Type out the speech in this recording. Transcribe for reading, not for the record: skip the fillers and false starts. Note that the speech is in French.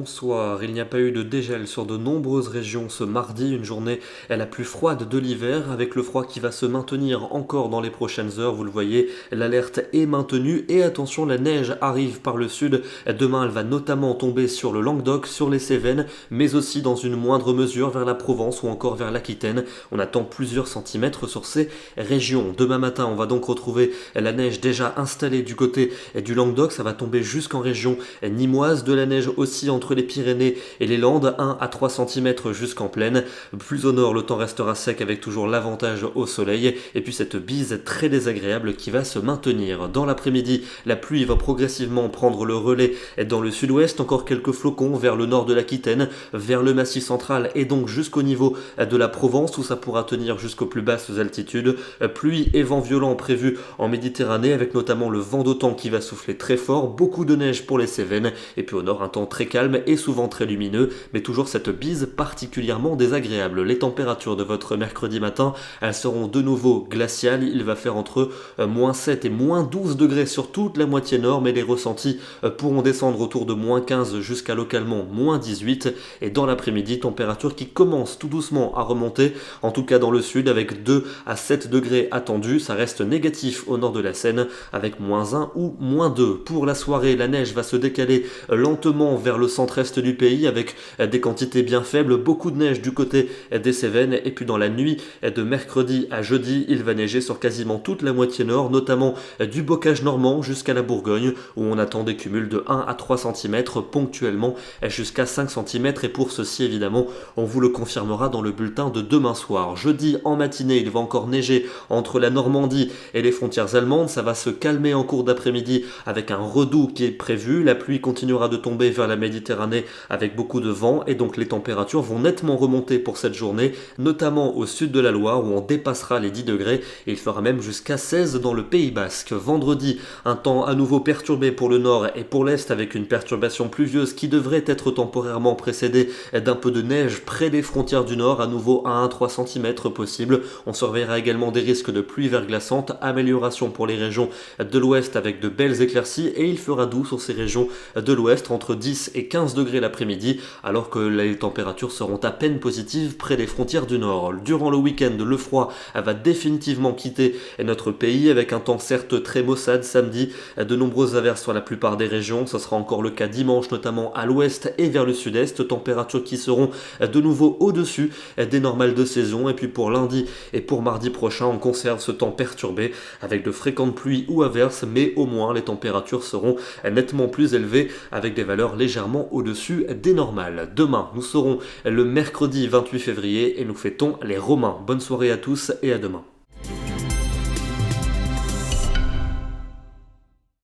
bonsoir. Il n'y a pas eu de dégel sur de nombreuses régions ce mardi, une journée la plus froide de l'hiver, avec le froid qui va se maintenir encore dans les prochaines heures. Vous le voyez, l'alerte est maintenue et attention, la neige arrive par le sud. Demain, elle va notamment tomber sur le Languedoc, sur les Cévennes, mais aussi dans une moindre mesure vers la Provence ou encore vers l'Aquitaine. On attend plusieurs centimètres sur ces régions. Demain matin, on va donc retrouver la neige déjà installée du côté du Languedoc. Ça va tomber jusqu'en région nimoise, de la neige aussi entre les Pyrénées et les Landes, 1 à 3 cm jusqu'en plaine. Plus au nord, le temps restera sec avec toujours l'avantage au soleil et puis cette bise très désagréable qui va se maintenir. Dans l'après-midi, la pluie va progressivement prendre le relais dans le sud-ouest, encore quelques flocons vers le nord de l'Aquitaine, vers le Massif central et donc jusqu'au niveau de la Provence où ça pourra tenir jusqu'aux plus basses altitudes. Pluie et vent violent prévus en Méditerranée avec notamment le vent d'OTAN qui va souffler très fort, beaucoup de neige pour les Cévennes et puis au nord un temps très calme et souvent très lumineux, mais toujours cette bise particulièrement désagréable. Les températures de votre mercredi matin, elles seront de nouveau glaciales. Il va faire entre moins 7 et moins 12 degrés sur toute la moitié nord, mais les ressentis pourront descendre autour de moins 15 jusqu'à localement moins 18. Et dans l'après-midi, température qui commence tout doucement à remonter, en tout cas dans le sud, avec 2 à 7 degrés attendus. Ça reste négatif au nord de la Seine, avec moins 1 ou moins 2. Pour la soirée, la neige va se décaler lentement vers le centre-est du pays, avec des quantités bien faibles, beaucoup de neige du côté des Cévennes. Et puis dans la nuit de mercredi à jeudi, il va neiger sur quasiment toute la moitié nord, notamment du bocage normand jusqu'à la Bourgogne, où on attend des cumuls de 1 à 3 cm, ponctuellement jusqu'à 5 cm. Et pour ceci, évidemment, on vous le confirmera dans le bulletin de demain soir. Jeudi en matinée, il va encore neiger entre la Normandie et les frontières allemandes. Ça va se calmer en cours d'après-midi avec un redoux qui est prévu. La pluie continuera de tomber vers la Méditerranée avec beaucoup de vent et donc les températures vont nettement remonter pour cette journée, notamment au sud de la Loire où on dépassera les 10 degrés et il fera même jusqu'à 16 dans le Pays Basque. Vendredi, un temps à nouveau perturbé pour le nord et pour l'est avec une perturbation pluvieuse qui devrait être temporairement précédée d'un peu de neige près des frontières du nord, à nouveau à 1-3 cm possible. On surveillera également des risques de pluie verglaçante, amélioration pour les régions de l'ouest avec de belles éclaircies et il fera doux sur ces régions de l'ouest entre 10 et 15 degrés l'après-midi alors que les températures seront à peine positives près des frontières du nord. Durant le week-end, le froid va définitivement quitter notre pays avec un temps certes très maussade samedi, de nombreuses averses sur la plupart des régions. Ce sera encore le cas dimanche notamment à l'ouest et vers le sud-est, températures qui seront de nouveau au-dessus des normales de saison. Et puis pour lundi et pour mardi prochain, on conserve ce temps perturbé avec de fréquentes pluies ou averses, mais au moins les températures seront nettement plus élevées avec des valeurs légèrement au-dessus des normales. Demain, nous serons le mercredi 28 février et nous fêtons les Romains. Bonne soirée à tous et à demain.